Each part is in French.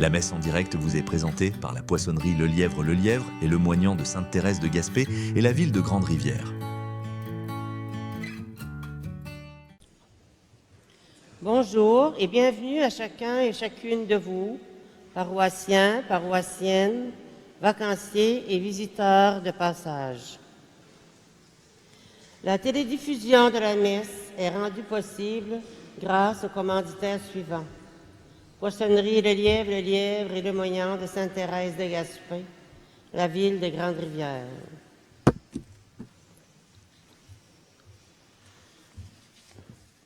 La messe en direct vous est présentée par la poissonnerie Le Lièvre et le moignant de Sainte-Thérèse de Gaspé et la ville de Grande-Rivière. Bonjour et bienvenue à chacun et chacune de vous, paroissiens, paroissiennes, vacanciers et visiteurs de passage. La télédiffusion de la messe est rendue possible grâce aux commanditaires suivants. Poissonnerie Le Lièvre et le moignant de Sainte-Thérèse de Gaspé, la ville de Grande-Rivière.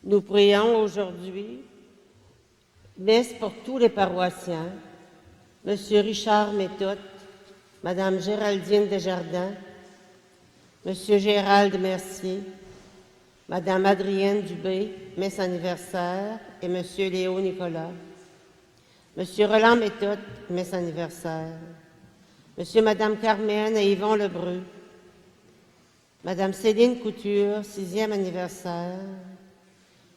Nous prions aujourd'hui, messe pour tous les paroissiens, M. Richard Méthode, Mme Géraldine Desjardins, M. Gérald Mercier, Mme Adrienne Dubé, messe anniversaire, et M. Léo Nicolas, M. Roland Méthode, messe anniversaire, M. et Mme Carmen et Yvon Lebreu, Mme Céline Couture, 6e anniversaire,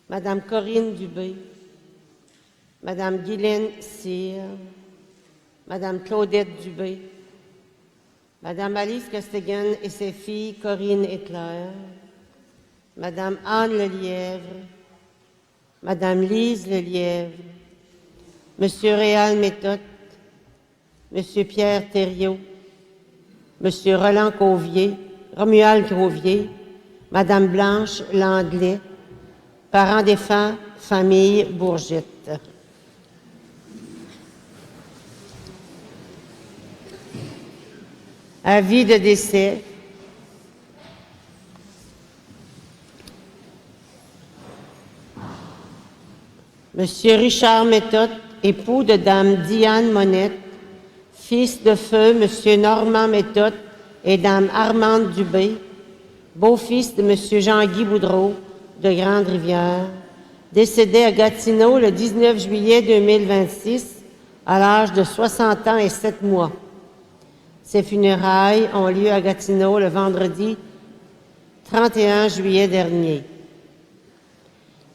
Mme Corinne Dubé, Mme Guylaine Cyr, Mme Claudette Dubé, Mme Alice Castegan et ses filles Corinne et Claire, Mme Anne Lelièvre, Mme Lise Lelièvre, M. Réal Méthode, M. Pierre Thériault, M. Romuald Cauvier, Mme Blanche Langlais, parents défunts, famille Bourgette. Avis de décès. Monsieur Richard Méthode, époux de Dame Diane Monette, fils de feu Monsieur Normand Méthode et Dame Armande Dubé, beau-fils de Monsieur Jean-Guy Boudreau de Grande-Rivière, décédé à Gatineau le 19 juillet 2026 à l'âge de 60 ans et 7 mois. Ses funérailles ont lieu à Gatineau le vendredi 31 juillet dernier.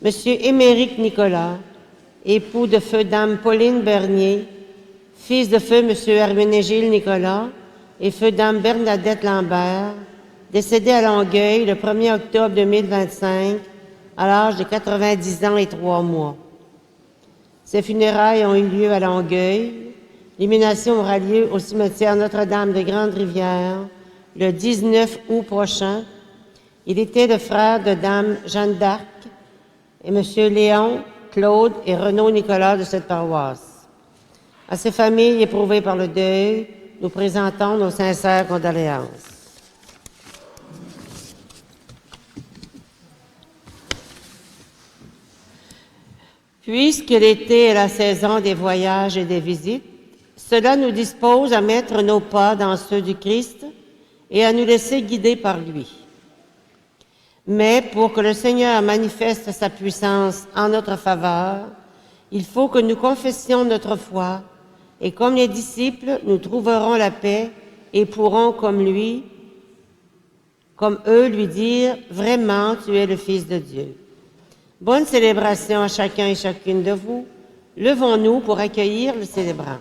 Monsieur Émeric Nicolas, époux de feu Dame Pauline Bernier, fils de feu Monsieur Herménégile Nicolas et feu Dame Bernadette Lambert, décédé à Longueuil le 1er octobre 2025 à l'âge de 90 ans et 3 mois. Ces funérailles ont eu lieu à Longueuil. L'inhumation aura lieu au cimetière Notre-Dame de Grande-Rivière le 19 août prochain. Il était le frère de Dame Jeanne d'Arc et M. Léon, Claude et Renaud Nicolas de cette paroisse. À ces familles éprouvées par le deuil, nous présentons nos sincères condoléances. Puisque l'été est la saison des voyages et des visites, cela nous dispose à mettre nos pas dans ceux du Christ et à nous laisser guider par lui. Mais pour que le Seigneur manifeste sa puissance en notre faveur, il faut que nous confessions notre foi et comme les disciples, nous trouverons la paix et pourrons comme eux lui dire « Vraiment, tu es le Fils de Dieu ». Bonne célébration à chacun et chacune de vous. Levons-nous pour accueillir le célébrant.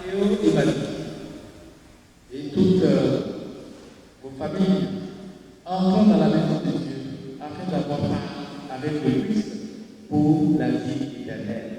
Théo et Mali, et toutes vos familles entrent dans la maison de Dieu afin d'avoir part avec le Christ pour la vie éternelle.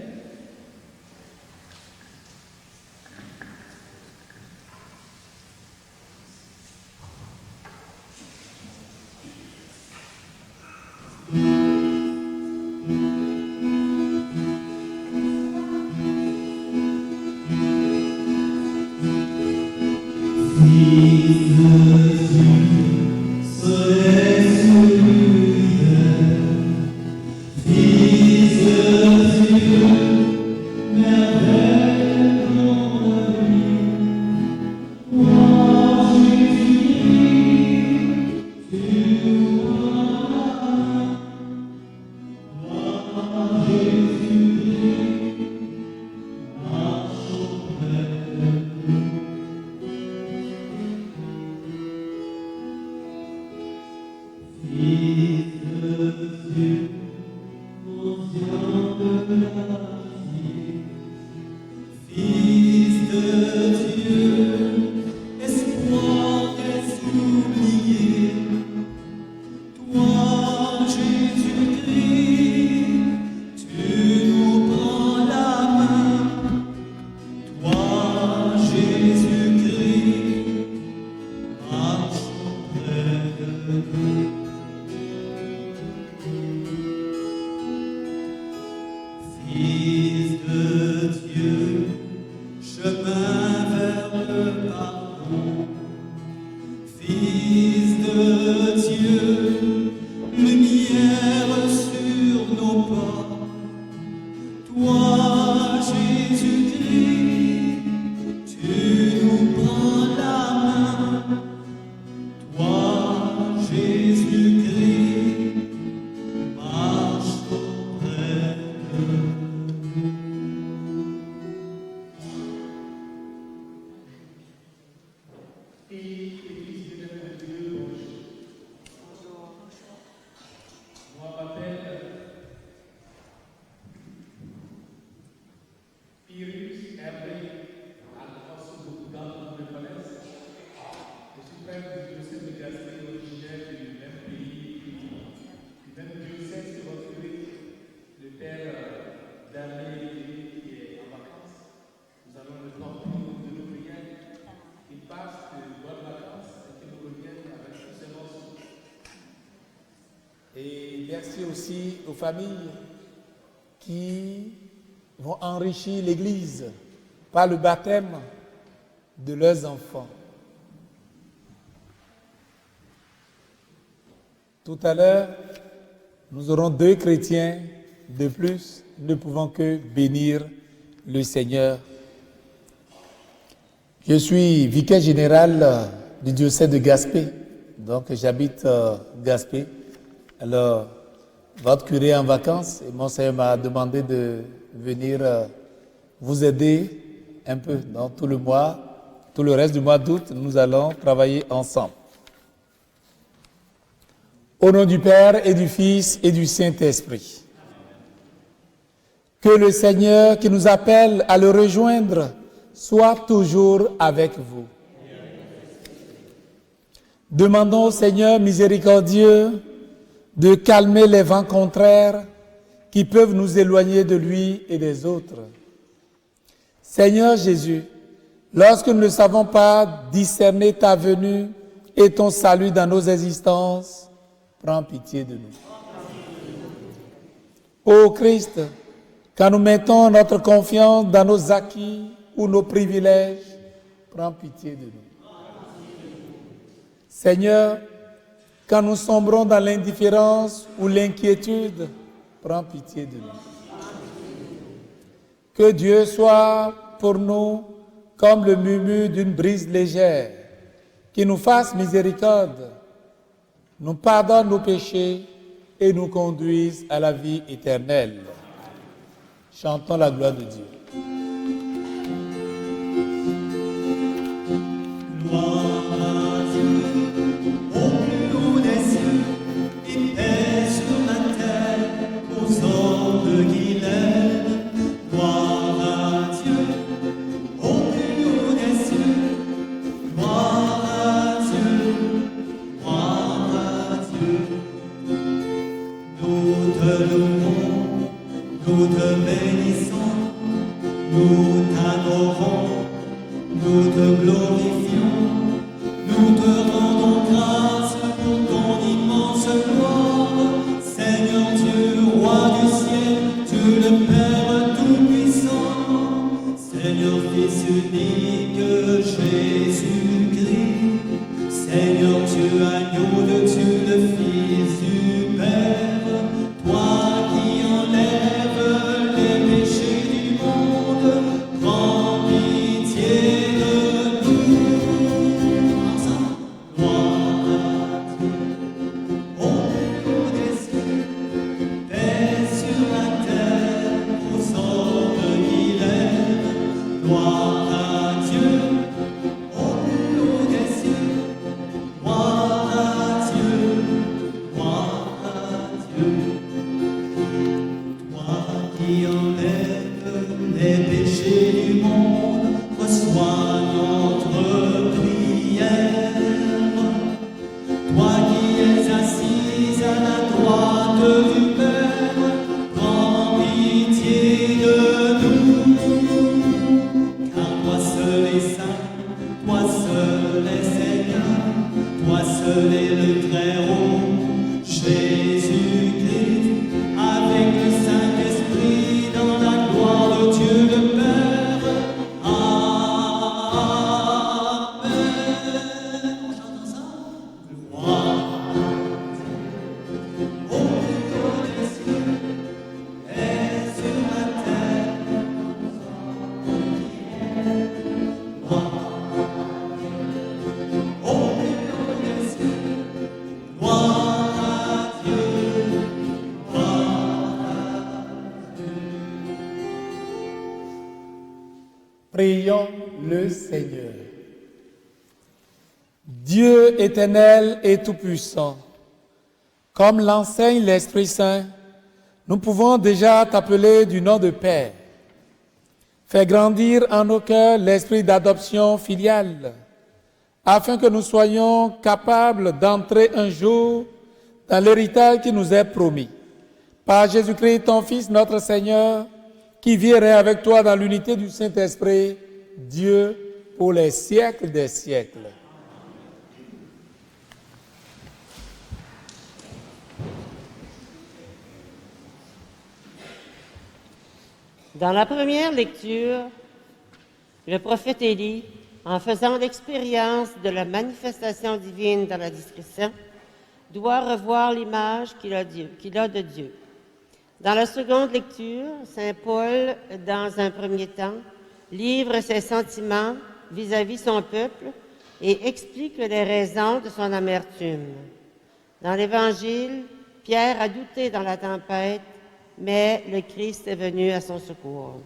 Et merci aussi aux familles qui vont enrichir l'Église par le baptême de leurs enfants. Tout à l'heure, nous aurons 2 chrétiens de plus, ne pouvant que bénir le Seigneur. Je suis vicaire général du diocèse de Gaspé, donc j'habite Gaspé. Alors, votre curé est en vacances et mon Seigneur m'a demandé de venir vous aider un peu dans tout le mois, tout le reste du mois d'août, nous allons travailler ensemble. Au nom du Père et du Fils et du Saint-Esprit, que le Seigneur qui nous appelle à le rejoindre soit toujours avec vous. Demandons au Seigneur miséricordieux de calmer les vents contraires qui peuvent nous éloigner de lui et des autres. Seigneur Jésus, lorsque nous ne savons pas discerner ta venue et ton salut dans nos existences, prends pitié de nous. Ô Christ, quand nous mettons notre confiance dans nos acquis ou nos privilèges, prends pitié de nous. Seigneur, quand nous sombrons dans l'indifférence ou l'inquiétude, prends pitié de nous. Que Dieu soit pour nous comme le murmure d'une brise légère, qui nous fasse miséricorde, nous pardonne nos péchés et nous conduise à la vie éternelle. Chantons la gloire de Dieu. Gloire à Dieu, au plus t'adorons, nous te glorifions, nous te rendons grâce pour ton immense gloire. Seigneur Dieu, roi du ciel, tu le Père tout-puissant, Seigneur Fils unique, Jésus-Christ, Seigneur Dieu, agneau de Dieu, le Fils du Père, toi qui enlèves les péchés du monde, prends pitié de nous. Ensemble, gloire à Dieu, au haut des cieux, paix sur la terre, aux hommes qui l'aiment, gloire à Dieu, au haut des cieux. Gloire à Dieu, gloire à Dieu. Toi qui enlèves les péchés du monde, reçois notre prière. Toi qui es assise à la droite du Père, prends pitié de nous. Car toi seul est saint, toi seul est Seigneur, toi seul est le Très-Haut, Jésus-Christ, avec le Saint-Esprit dans la gloire de Dieu le Père. Amen. On chante ensemble. Gloire au haut des cieux et sur la terre. Gloire au haut des cieux. Gloire à Dieu, gloire à Dieu. Prions le Seigneur. Dieu éternel et tout-puissant, comme l'enseigne l'Esprit Saint, nous pouvons déjà t'appeler du nom de Père. Fais grandir en nos cœurs l'esprit d'adoption filiale, afin que nous soyons capables d'entrer un jour dans l'héritage qui nous est promis. Par Jésus-Christ, ton Fils, notre Seigneur, qui vit et règne avec toi dans l'unité du Saint-Esprit, Dieu, pour les siècles des siècles. Dans la première lecture, le prophète Élie, en faisant l'expérience de la manifestation divine dans la discrétion, doit revoir l'image qu'il a de Dieu. Dans la seconde lecture, saint Paul, dans un premier temps, livre ses sentiments vis-à-vis son peuple et explique les raisons de son amertume. Dans l'Évangile, Pierre a douté dans la tempête, mais le Christ est venu à son secours.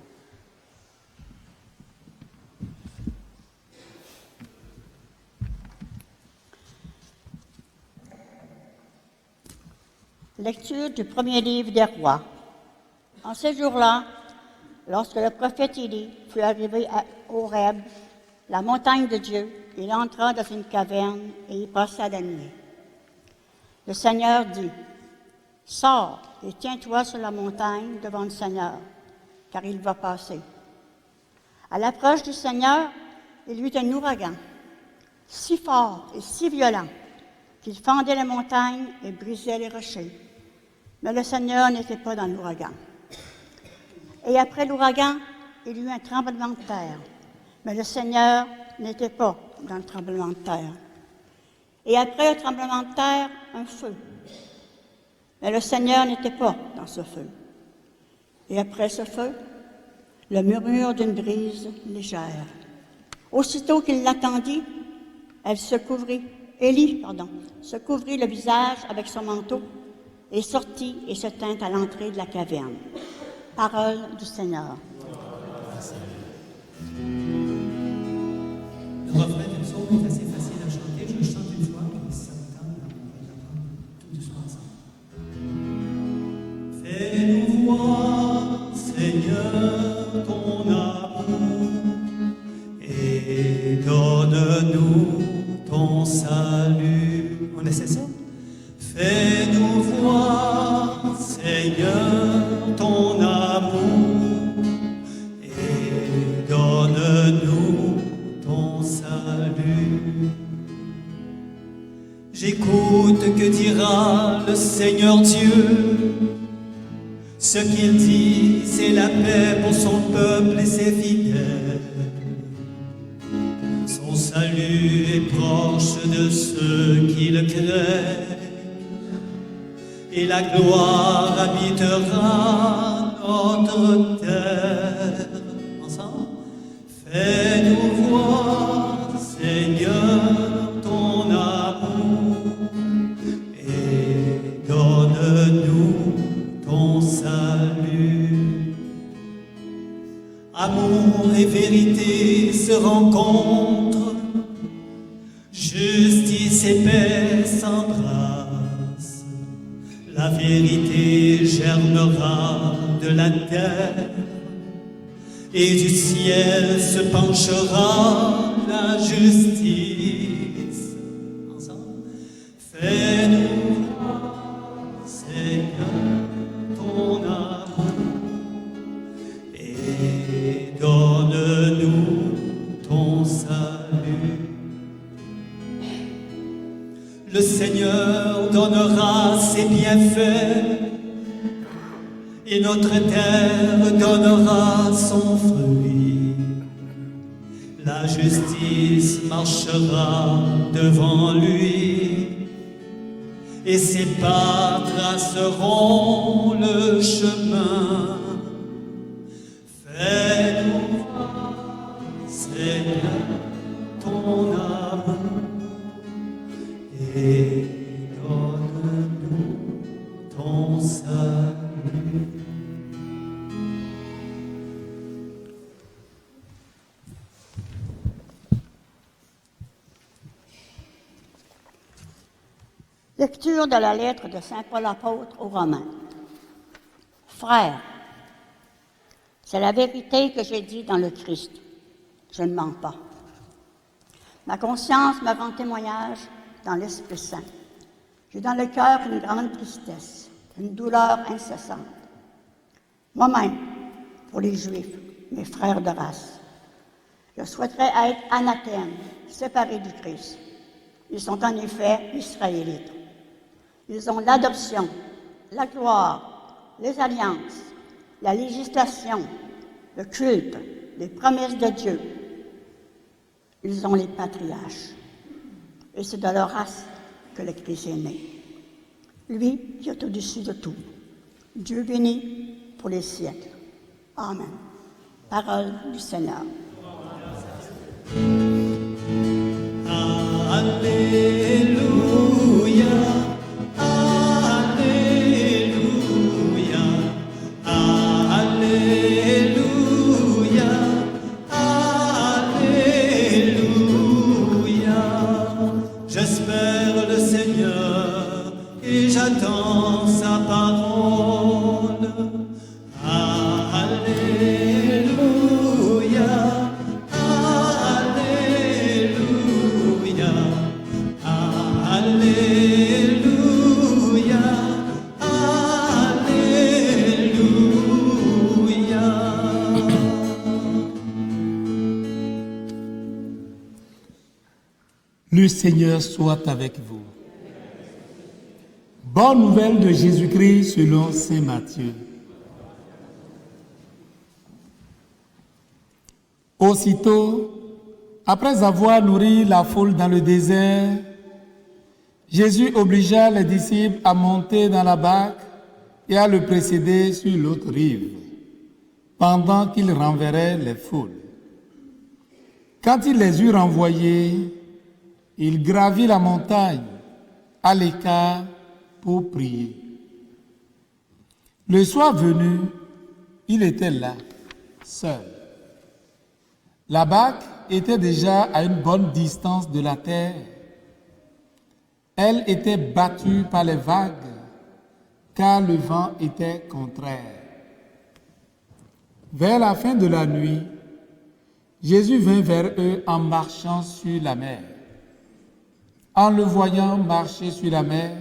Lecture du premier livre des rois. En ce jour-là, lorsque le prophète Élie fut arrivé à Horeb, la montagne de Dieu, il entra dans une caverne et y passa la nuit. Le Seigneur dit, « Sors et tiens-toi sur la montagne devant le Seigneur, car il va passer. » À l'approche du Seigneur, il y eut un ouragan, si fort et si violent qu'il fendait les montagnes et brisait les rochers. Mais le Seigneur n'était pas dans l'ouragan. Et après l'ouragan, il y eut un tremblement de terre. Mais le Seigneur n'était pas dans le tremblement de terre. Et après le tremblement de terre, un feu. Mais le Seigneur n'était pas dans ce feu. Et après ce feu, le murmure d'une brise légère. Aussitôt qu'il l'attendit, Élie se couvrit le visage avec son manteau et sortit et se tint à l'entrée de la caverne. Parole du Seigneur. Le refrain du psaume est assez facile à chanter. Je le chante une fois, et si ça vous tente, on va l'apprendre tout doucement ensemble. Fais-nous voir, Seigneur, ton amour, et donne-nous ton salut. On essaie ça? Fais-nous voir, Seigneur, ton amour, et donne-nous J'écoute que dira le Seigneur Dieu. Ce qu'il dit, c'est la paix pour son peuple et ses fidèles. Son salut est proche de ceux qui le craignent. Et la gloire habitera notre terre. Ensemble, fais-nous voir, Seigneur, ton amour et donne-nous ton salut. Amour et vérité se rencontrent, justice et paix s'embrassent. La vérité germera de la terre et du ciel se penchera la justice. Ensemble, fais-nous voir, Seigneur, ton amour et donne-nous ton salut. Le Seigneur donnera ses bienfaits et notre terre donnera son fruit. La justice marchera devant lui et ses pas traceront le chemin. Fais-nous voir, Seigneur, ton amour et donne-nous ton salut. Lecture de la lettre de Saint Paul apôtre aux Romains. Frères, c'est la vérité que j'ai dit dans le Christ. Je ne mens pas. Ma conscience me rend témoignage dans l'Esprit Saint. J'ai dans le cœur une grande tristesse, une douleur incessante. Moi-même, pour les Juifs, mes frères de race, je souhaiterais être anathème, séparé du Christ. Ils sont en effet israélites. Ils ont l'adoption, la gloire, les alliances, la législation, le culte, les promesses de Dieu. Ils ont les patriarches. Et c'est de leur race que le Christ est né. Lui qui est au-dessus de tout. Dieu béni pour les siècles. Amen. Parole du Seigneur. Alléluia, Alléluia, Alléluia, Alléluia. J'espère le Seigneur et j'attends sa parole. Alléluia, Alléluia, Alléluia, Alléluia. Le Seigneur soit avec vous. Bonne nouvelle de Jésus-Christ selon saint Matthieu. Aussitôt, après avoir nourri la foule dans le désert, Jésus obligea les disciples à monter dans la barque et à le précéder sur l'autre rive, pendant qu'il renverrait les foules. Quand il les eut renvoyés, il gravit la montagne à l'écart pour prier. Le soir venu, il était là, seul. La barque était déjà à une bonne distance de la terre. Elle était battue par les vagues, car le vent était contraire. Vers la fin de la nuit, Jésus vint vers eux en marchant sur la mer. En le voyant marcher sur la mer,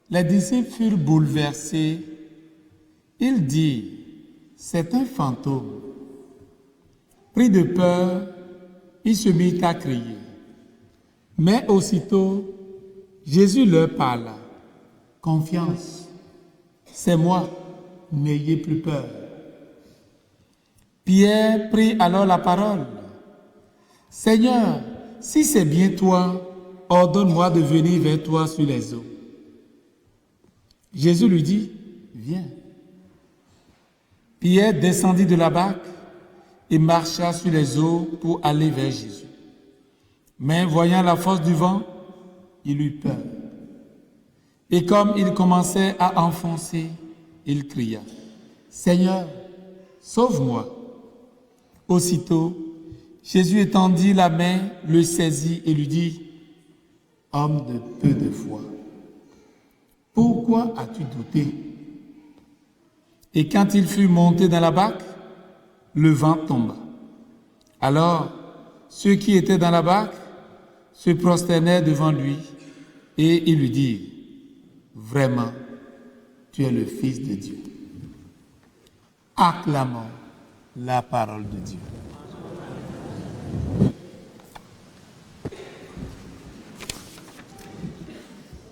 les disciples furent bouleversés. Ils dirent, « C'est un fantôme. » Pris de peur, il se mit à crier. Mais aussitôt, Jésus leur parla. Confiance, c'est moi, n'ayez plus peur. Pierre prit alors la parole. Seigneur, si c'est bien toi, ordonne-moi de venir vers toi sur les eaux. Jésus lui dit, viens. Pierre descendit de la barque et marcha sur les eaux pour aller vers Jésus. Mais voyant la force du vent, il eut peur. Et comme il commençait à enfoncer, il cria, Seigneur, sauve-moi. Aussitôt, Jésus étendit la main, le saisit et lui dit, homme de peu de foi, pourquoi as-tu douté? Et quand il fut monté dans la barque, le vent tomba. Alors, ceux qui étaient dans la barque se prosternèrent devant lui et ils lui dirent, vraiment, tu es le Fils de Dieu. Acclamons la parole de Dieu.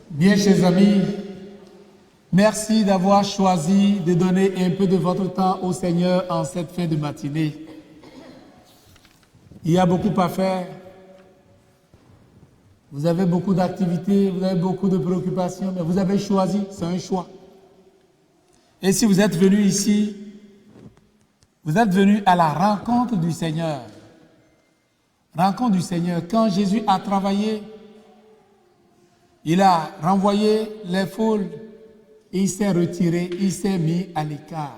Bien, chers amis, merci d'avoir choisi de donner un peu de votre temps au Seigneur en cette fin de matinée. Il y a beaucoup à faire. Vous avez beaucoup d'activités, vous avez beaucoup de préoccupations, mais vous avez choisi, c'est un choix. Et si vous êtes venu ici, vous êtes venu à la rencontre du Seigneur. Rencontre du Seigneur. Quand Jésus a travaillé, il a renvoyé les foules, il s'est retiré, il s'est mis à l'écart.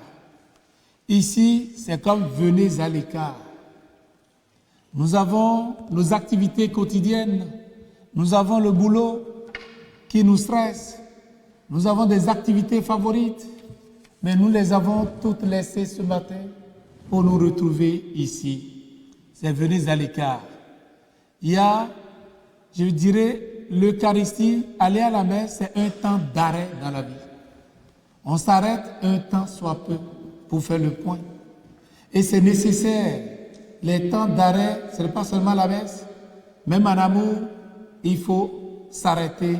Ici, c'est comme venez à l'écart. Nous avons nos activités quotidiennes, nous avons le boulot qui nous stresse, nous avons des activités favorites, mais nous les avons toutes laissées ce matin pour nous retrouver ici. C'est venez à l'écart. Il y a, je dirais, l'Eucharistie, aller à la messe, c'est un temps d'arrêt dans la vie. On s'arrête un temps soit peu pour faire le point. Et c'est nécessaire. Les temps d'arrêt, ce n'est pas seulement la messe. Même en amour, il faut s'arrêter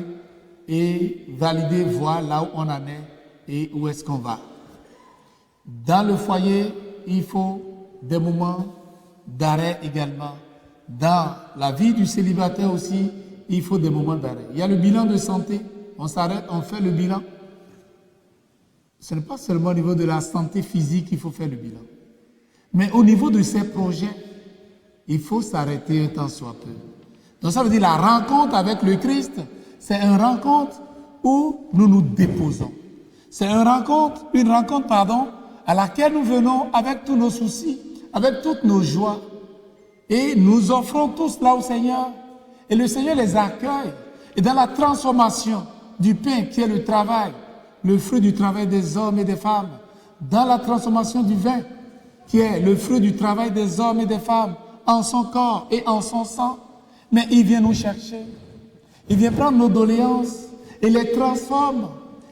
et valider, voir là où on en est et où est-ce qu'on va. Dans le foyer, il faut des moments d'arrêt également. Dans la vie du célibataire aussi, il faut des moments d'arrêt. Il y a le bilan de santé. On s'arrête, on fait le bilan. Ce n'est pas seulement au niveau de la santé physique qu'il faut faire le bilan. Mais au niveau de ses projets, il faut s'arrêter un temps soit peu. Donc ça veut dire la rencontre avec le Christ, c'est une rencontre où nous nous déposons. C'est une rencontre, à laquelle nous venons avec tous nos soucis, avec toutes nos joies. Et nous offrons tout cela au Seigneur. Et le Seigneur les accueille. Et dans la transformation du pain qui est le travail, le fruit du travail des hommes et des femmes, dans la transformation du vin qui est le fruit du travail des hommes et des femmes en son corps et en son sang, mais il vient nous chercher. Il vient prendre nos doléances et les transforme.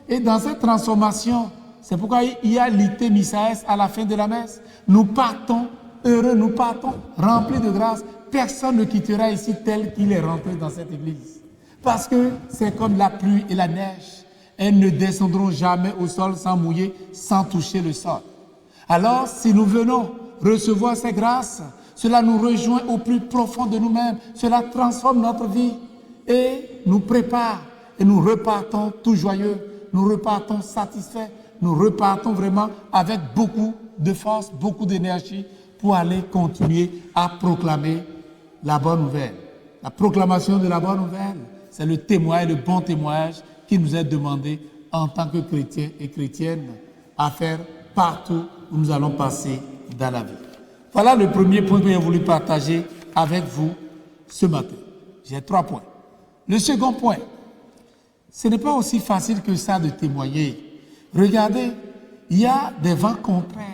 Et dans cette transformation, c'est pourquoi il y a l'ité Missaès à la fin de la messe. Nous partons heureux, nous partons remplis de grâce. Personne ne quittera ici tel qu'il est rentré dans cette église. Parce que c'est comme la pluie et la neige. Elles ne descendront jamais au sol sans mouiller, sans toucher le sol. Alors, si nous venons recevoir ces grâces, cela nous rejoint au plus profond de nous-mêmes. Cela transforme notre vie et nous prépare. Et nous repartons tout joyeux. Nous repartons satisfaits. Nous repartons vraiment avec beaucoup de force, beaucoup d'énergie pour aller continuer à proclamer la bonne nouvelle. La proclamation de la bonne nouvelle, c'est le témoignage, le bon témoignage qui nous est demandé en tant que chrétiens et chrétiennes à faire partout où nous allons passer dans la vie. Voilà le premier point que j'ai voulu partager avec vous ce matin. J'ai 3 points. Le second point, ce n'est pas aussi facile que ça de témoigner. Regardez, il y a des vents contraires.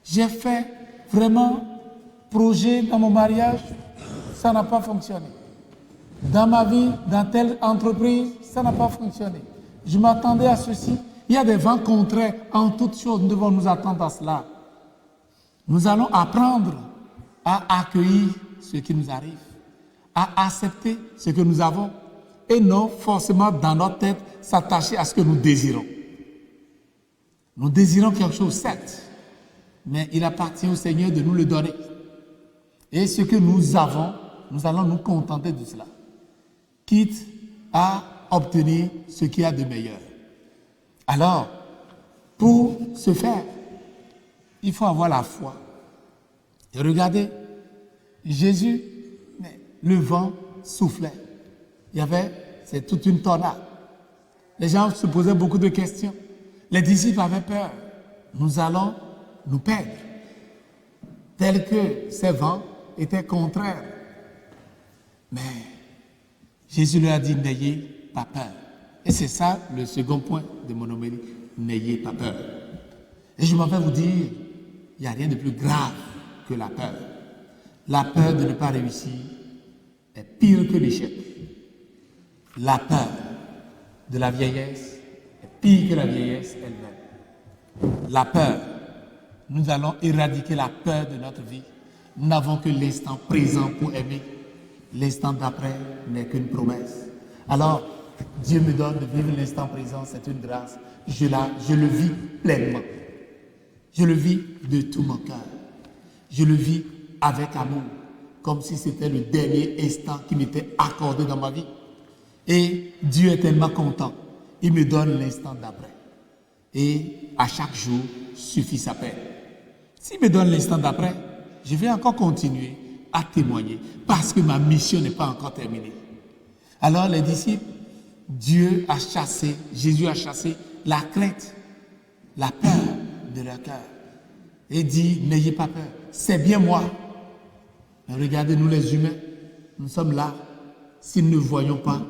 J'ai fait vraiment projet dans mon mariage, ça n'a pas fonctionné. Dans ma vie, dans telle entreprise, ça n'a pas fonctionné. Je m'attendais à ceci. Il y a des vents contraires. En toutes choses, nous devons nous attendre à cela. Nous allons apprendre à accueillir ce qui nous arrive, à accepter ce que nous avons et non forcément dans notre tête s'attacher à ce que nous désirons. Nous désirons quelque chose, certes, mais il appartient au Seigneur de nous le donner. Et ce que nous avons, nous allons nous contenter de cela, quitte à obtenir ce qu'il y a de meilleur. Alors, pour ce faire, il faut avoir la foi. Et regardez, Jésus, le vent soufflait. C'est toute une tornade. Les gens se posaient beaucoup de questions. Les disciples avaient peur. Nous allons nous perdre. Tel que ces vents étaient contraires. Mais Jésus leur a dit, n'ayez pas peur. Et c'est ça le second point de mon homélie. N'ayez pas peur. Et je m'en vais vous dire, il n'y a rien de plus grave que la peur. La peur de ne pas réussir est pire que l'échec. La peur de la vieillesse est pire que la vieillesse elle-même. La peur, nous allons éradiquer la peur de notre vie. Nous n'avons que l'instant présent pour aimer. L'instant d'après n'est qu'une promesse. Alors, Dieu me donne de vivre l'instant présent, c'est une grâce. Je le vis pleinement. Je le vis de tout mon cœur. Je le vis avec amour, comme si c'était le dernier instant qui m'était accordé dans ma vie. Et Dieu est tellement content. Il me donne l'instant d'après. Et à chaque jour suffit sa paix. S'il me donne l'instant d'après, je vais encore continuer à témoigner parce que ma mission n'est pas encore terminée. Alors les disciples, Jésus a chassé la crainte, la peur de leur cœur. Et dit, n'ayez pas peur, c'est bien moi. Mais regardez-nous les humains, nous sommes là. Si nous ne voyons pas,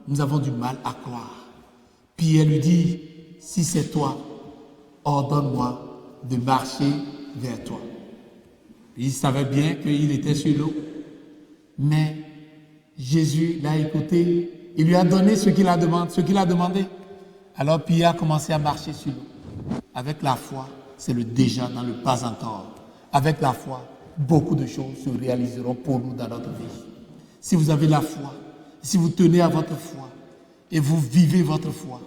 nous avons du mal à croire. Pierre lui dit, si c'est toi, ordonne-moi de marcher vers toi. Il savait bien qu'il était sur l'eau, mais Jésus l'a écouté, il lui a donné ce qu'il a demandé. Alors Pierre a commencé à marcher sur l'eau. Avec la foi, c'est le déjà dans le pas encore. Avec la foi, beaucoup de choses se réaliseront pour nous dans notre vie. Si vous avez la foi, si vous tenez à votre foi et vous vivez votre foi,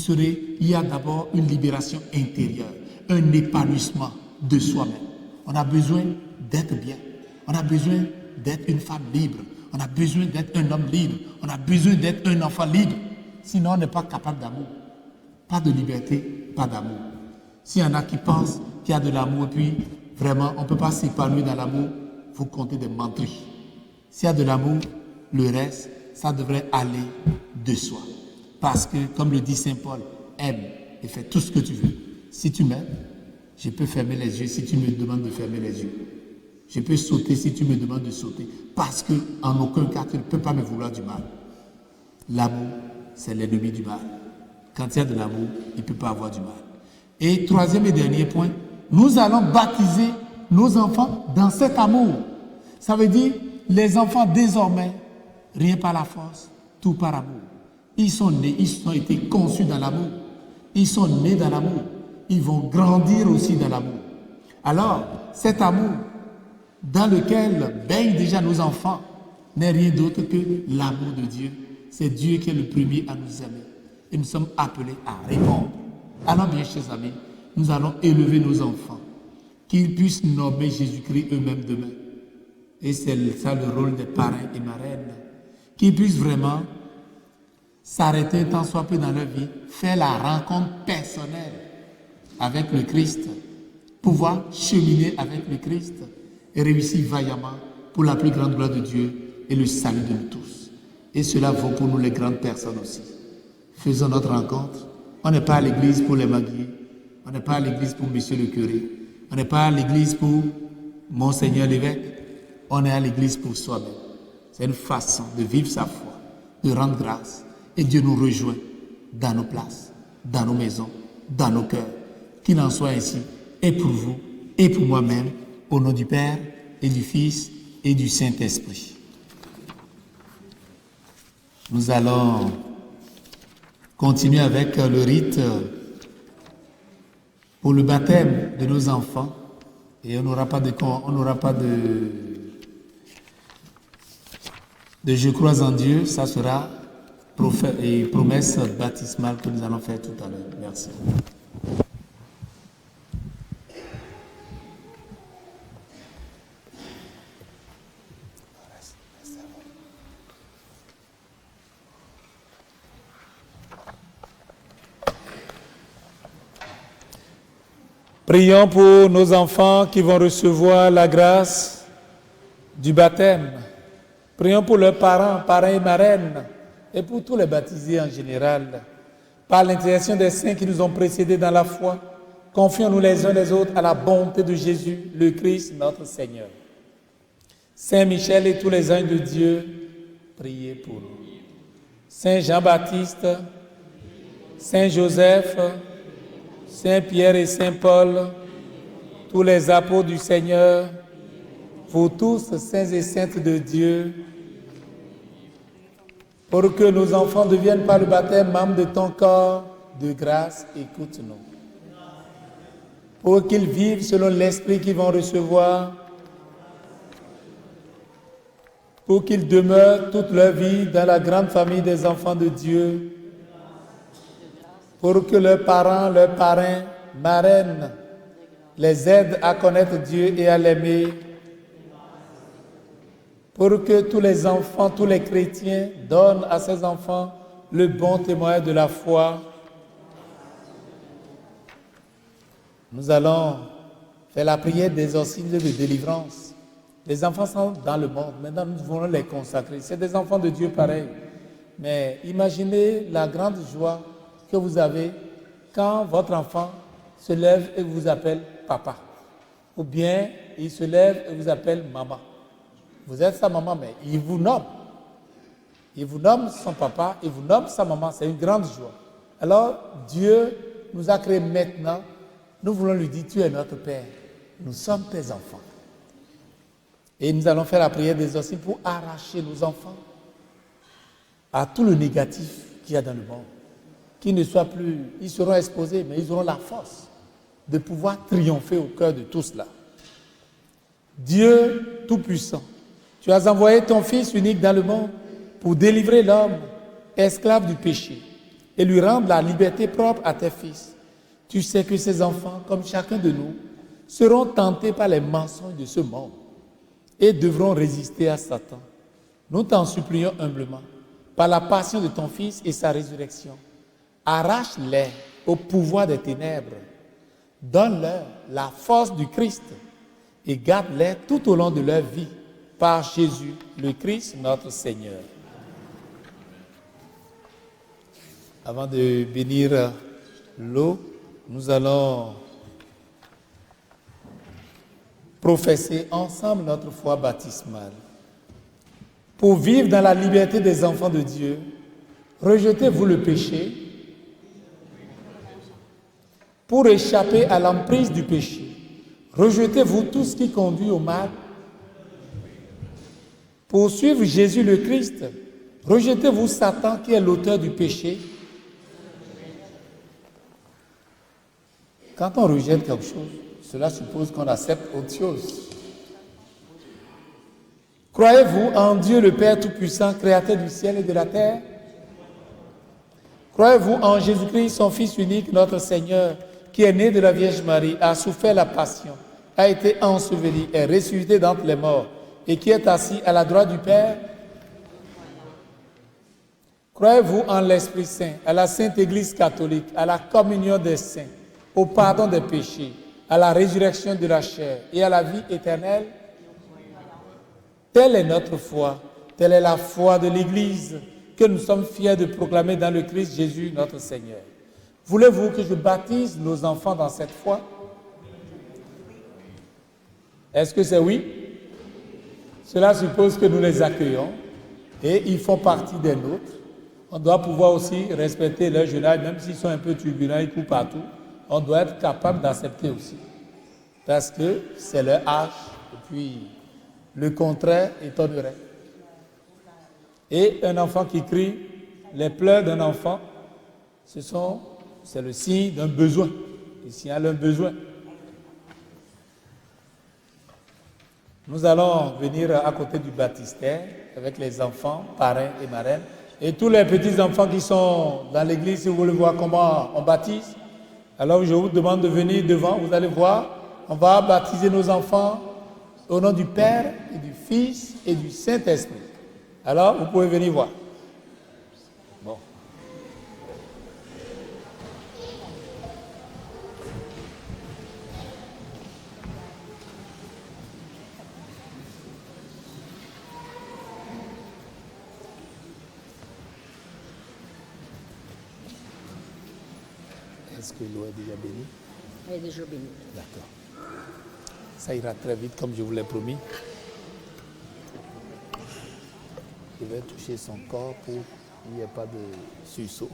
il y a d'abord une libération intérieure, un épanouissement de soi-même. On a besoin d'être bien. On a besoin d'être une femme libre. On a besoin d'être un homme libre. On a besoin d'être un enfant libre. Sinon, on n'est pas capable d'amour. Pas de liberté, pas d'amour. S'il y en a qui pensent qu'il y a de l'amour et puis vraiment, on ne peut pas s'épanouir dans l'amour, vous comptez des menteries. S'il y a de l'amour, le reste, ça devrait aller de soi. Parce que, comme le dit Saint Paul, aime et fais tout ce que tu veux. Si tu m'aimes, je peux fermer les yeux si tu me demandes de fermer les yeux. Je peux sauter si tu me demandes de sauter. Parce qu'en aucun cas, tu ne peux pas me vouloir du mal. L'amour, c'est l'ennemi du mal. Quand il y a de l'amour, il ne peut pas avoir du mal. Et troisième et dernier point, nous allons baptiser nos enfants dans cet amour. Ça veut dire, les enfants désormais, rien par la force, tout par amour. Ils sont nés, ils ont été conçus dans l'amour. Ils sont nés dans l'amour. Ils vont grandir aussi dans l'amour. Alors, cet amour dans lequel baignent déjà nos enfants n'est rien d'autre que l'amour de Dieu. C'est Dieu qui est le premier à nous aimer. Et nous sommes appelés à répondre. Alors, bien chers amis, nous allons élever nos enfants, qu'ils puissent nommer Jésus-Christ eux-mêmes demain. Et c'est ça le rôle des parrains et marraines. Qu'ils puissent vraiment s'arrêter un temps soit peu dans leur vie, faire la rencontre personnelle avec le Christ, pouvoir cheminer avec le Christ et réussir vaillamment pour la plus grande gloire de Dieu et le salut de nous tous. Et cela vaut pour nous les grandes personnes aussi. Faisons notre rencontre. On n'est pas à l'église pour les maguiers, on n'est pas à l'église pour monsieur le curé, on n'est pas à l'église pour monseigneur l'évêque, on est à l'église pour soi-même. C'est une façon de vivre sa foi, de rendre grâce. Et Dieu nous rejoint dans nos places, dans nos maisons, dans nos cœurs. Qu'il en soit ainsi, et pour vous, et pour moi-même, au nom du Père, et du Fils, et du Saint-Esprit. Nous allons continuer avec le rite pour le baptême de nos enfants. Et on n'aura pas de je crois en Dieu, ça sera promesse baptismale que nous allons faire tout à l'heure. Merci. Prions pour nos enfants qui vont recevoir la grâce du baptême. Prions pour leurs parents et marraines, et pour tous les baptisés en général. Par l'intercession des saints qui nous ont précédés dans la foi, confions-nous les uns les autres à la bonté de Jésus, le Christ, notre Seigneur. Saint Michel et tous les anges de Dieu, priez pour nous. Saint Jean-Baptiste, Saint Joseph, Saint Pierre et Saint Paul, tous les apôtres du Seigneur, vous tous, saints et saintes de Dieu, pour que nos enfants deviennent par le baptême membres de ton corps de grâce, écoute-nous. Pour qu'ils vivent selon l'esprit qu'ils vont recevoir, pour qu'ils demeurent toute leur vie dans la grande famille des enfants de Dieu, pour que leurs parents, leurs parrains, marraines, les aident à connaître Dieu et à l'aimer, pour que tous les enfants, tous les chrétiens donnent à ces enfants le bon témoin de la foi. Nous allons faire la prière d'exorcisme de délivrance. Les enfants sont dans le monde, maintenant nous voulons les consacrer. C'est des enfants de Dieu pareils. Mais imaginez la grande joie que vous avez quand votre enfant se lève et vous appelle papa. Ou bien il se lève et vous appelle maman. Vous êtes sa maman, mais il vous nomme. Il vous nomme son papa, il vous nomme sa maman. C'est une grande joie. Alors, Dieu nous a créés maintenant. Nous voulons lui dire, tu es notre Père. Nous sommes tes enfants. Et nous allons faire la prière des aussi pour arracher nos enfants à tout le négatif qu'il y a dans le monde. Qu'ils ne soient plus, ils seront exposés, mais ils auront la force de pouvoir triompher au cœur de tout cela. Dieu Tout-Puissant, tu as envoyé ton Fils unique dans le monde pour délivrer l'homme, esclave du péché, et lui rendre la liberté propre à tes fils. Tu sais que ces enfants, comme chacun de nous, seront tentés par les mensonges de ce monde et devront résister à Satan. Nous t'en supplions humblement, par la passion de ton Fils et sa résurrection, arrache-les au pouvoir des ténèbres, donne-leur la force du Christ et garde-les tout au long de leur vie, par Jésus, le Christ, notre Seigneur. Avant de bénir l'eau, nous allons professer ensemble notre foi baptismale. Pour vivre dans la liberté des enfants de Dieu, rejetez-vous le péché. Pour échapper à l'emprise du péché, rejetez-vous tout ce qui conduit au mal. Pour suivre Jésus le Christ, rejetez-vous Satan qui est l'auteur du péché. Quand on rejette quelque chose, cela suppose qu'on accepte autre chose. Croyez-vous en Dieu le Père Tout-Puissant, Créateur du ciel et de la terre? Croyez-vous en Jésus-Christ, son Fils unique, notre Seigneur, qui est né de la Vierge Marie, a souffert la passion, a été enseveli, est ressuscité d'entre les morts, et qui est assis à la droite du Père? Croyez-vous en l'Esprit Saint, à la Sainte Église catholique, à la communion des saints, au pardon des péchés, à la résurrection de la chair et à la vie éternelle? Telle est notre foi, telle est la foi de l'Église que nous sommes fiers de proclamer dans le Christ Jésus notre Seigneur. Voulez-vous que je baptise nos enfants dans cette foi? Est-ce que c'est oui? Cela suppose que nous les accueillons et ils font partie des nôtres. On doit pouvoir aussi respecter leur jeune âge, même s'ils sont un peu turbulents, ils courent partout. On doit être capable d'accepter aussi, parce que c'est leur âge, et puis le contraire étonnerait. Et un enfant qui crie, les pleurs d'un enfant, c'est le signe d'un besoin. Il signale un besoin. Nous allons venir à côté du baptistère avec les enfants, parrains et marraines, Et tous les petits-enfants qui sont dans l'église, si vous voulez voir comment on baptise, alors je vous demande de venir devant, vous allez voir, on va baptiser nos enfants au nom du Père et du Fils et du Saint-Esprit. Alors, vous pouvez venir voir. Bon. Est-ce que l'eau est déjà bénie? Elle est déjà bénie. D'accord. Ça ira très vite comme je vous l'ai promis. Je vais toucher son corps pour qu'il n'y ait pas de sursaut.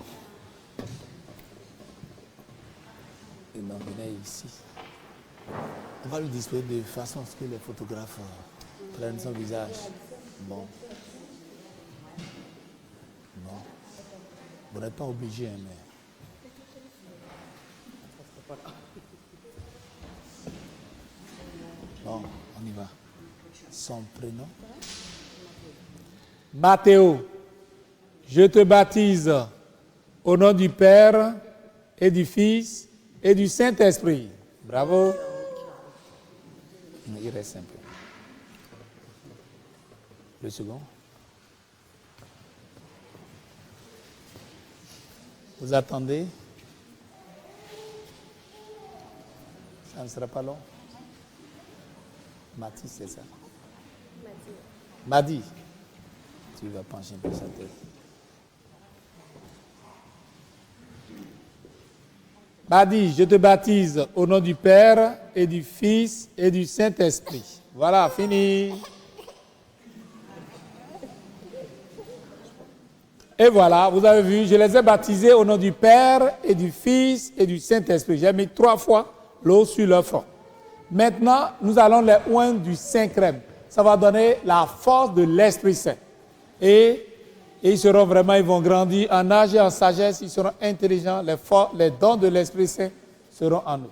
Et m'emmener ici. On va le disposer de façon à ce que les photographes prennent son visage. Bon. Bon. Vous n'êtes pas obligé, hein, mais... Bon, on y va. Son prénom? Mathéo, je te baptise au nom du Père et du Fils et du Saint-Esprit. Bravo. Il reste un peu. Le second. Vous attendez. Ça ne sera pas long. Mathis, c'est ça? Madi. Tu vas pencher un peu sa tête. Madi, je te baptise au nom du Père et du Fils et du Saint-Esprit. Voilà, fini. Et voilà, vous avez vu, je les ai baptisés au nom du Père et du Fils et du Saint-Esprit. J'ai mis 3 fois l'eau sur leur front. Maintenant, nous allons les oindre du Saint-Crème. Ça va donner la force de l'Esprit Saint. Et ils seront vraiment, ils vont grandir en âge et en sagesse, ils seront intelligents, les dons de l'Esprit Saint seront en eux.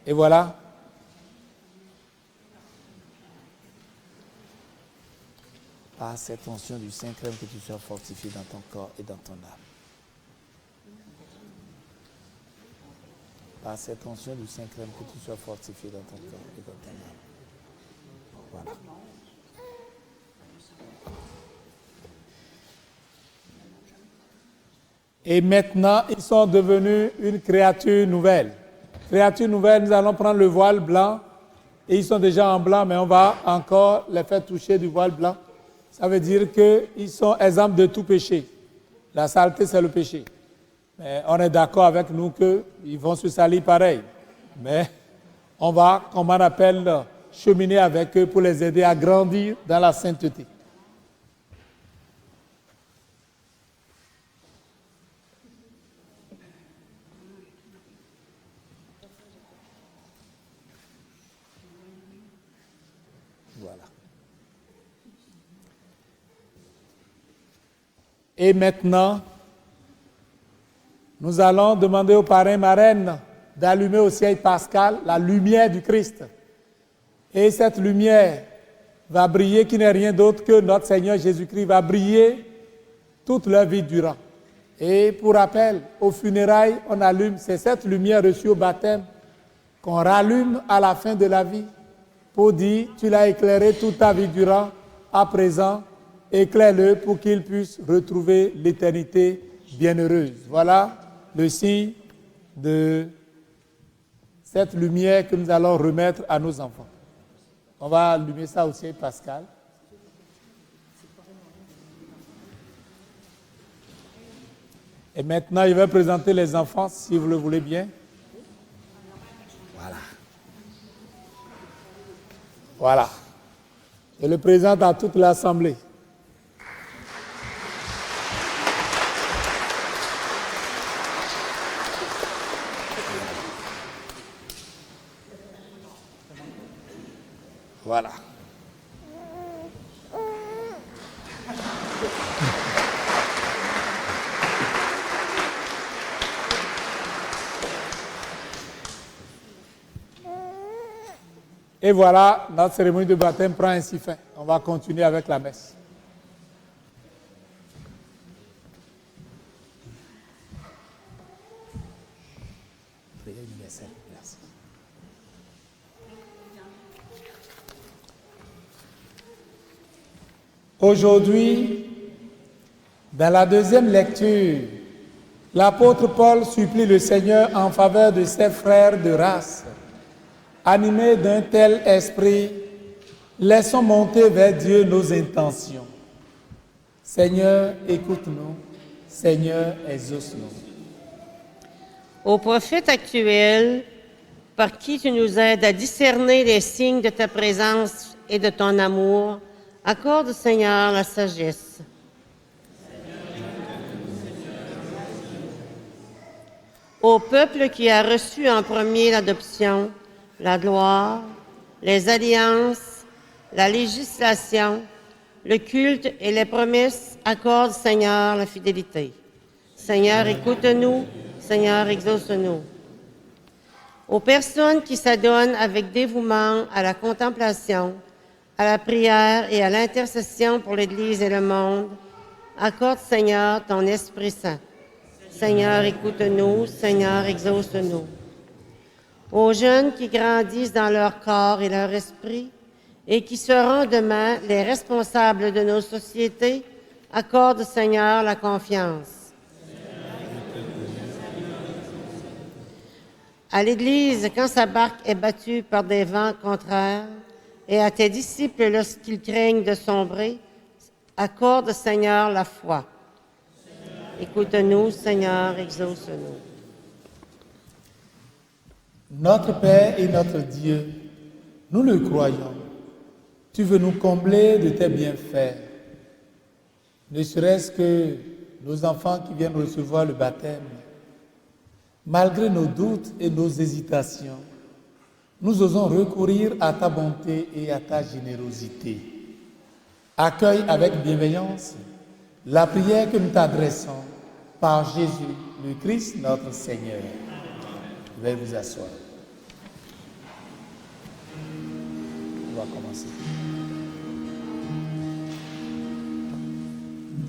Et voilà. Par cette onction du Saint-Crème que tu sois fortifié dans ton corps et dans ton âme. Par cette onction du Saint-Crème que tu sois fortifié dans ton corps et dans ton âme. Voilà. Et maintenant, ils sont devenus une créature nouvelle. Créature nouvelle, nous allons prendre le voile blanc. Et ils sont déjà en blanc, mais on va encore les faire toucher du voile blanc. Ça veut dire qu'ils sont exempts de tout péché. La saleté, c'est le péché. Mais on est d'accord avec nous qu'ils vont se salir pareil. Mais on va, comme on appelle, cheminer avec eux pour les aider à grandir dans la sainteté. Voilà. Et maintenant, nous allons demander aux parrains marraines d'allumer au ciel pascal la lumière du Christ. Et cette lumière va briller, qui n'est rien d'autre que notre Seigneur Jésus-Christ va briller toute leur vie durant. Et pour rappel, aux funérailles, on allume, c'est cette lumière reçue au baptême qu'on rallume à la fin de la vie pour dire, tu l'as éclairé toute ta vie durant, à présent, éclaire-le pour qu'il puisse retrouver l'éternité bienheureuse. Voilà le signe de cette lumière que nous allons remettre à nos enfants. On va allumer ça au ciel pascal. Et maintenant, je vais présenter les enfants, si vous le voulez bien. Voilà. Voilà. Je le présente à toute l'Assemblée. Voilà. Et voilà, notre cérémonie de baptême prend ainsi fin. On va continuer avec la messe. Aujourd'hui, dans la deuxième lecture, l'apôtre Paul supplie le Seigneur en faveur de ses frères de race. Animés d'un tel esprit, laissons monter vers Dieu nos intentions. Seigneur, écoute-nous. Seigneur, exauce-nous. Au prophète actuel, par qui tu nous aides à discerner les signes de ta présence et de ton amour, accorde, Seigneur, la sagesse. Au peuple qui a reçu en premier l'adoption, la gloire, les alliances, la législation, le culte et les promesses, accorde, Seigneur, la fidélité. Seigneur, écoute-nous. Seigneur, exauce-nous. Aux personnes qui s'adonnent avec dévouement à la contemplation, à la prière et à l'intercession pour l'Église et le monde, accorde, Seigneur, ton Esprit Saint. Seigneur, écoute-nous. Seigneur, exauce-nous. Aux jeunes qui grandissent dans leur corps et leur esprit et qui seront demain les responsables de nos sociétés, accorde, Seigneur, la confiance. À l'Église, quand sa barque est battue par des vents contraires, et à tes disciples lorsqu'ils craignent de sombrer, accorde, Seigneur, la foi. Écoute-nous, Seigneur, exauce-nous. Notre Père et notre Dieu, nous le croyons. Tu veux nous combler de tes bienfaits, ne serait-ce que nos enfants qui viennent recevoir le baptême. Malgré nos doutes et nos hésitations, nous osons recourir à ta bonté et à ta générosité. Accueille avec bienveillance la prière que nous t'adressons par Jésus, le Christ, notre Seigneur. Veuillez vous asseoir. On va commencer.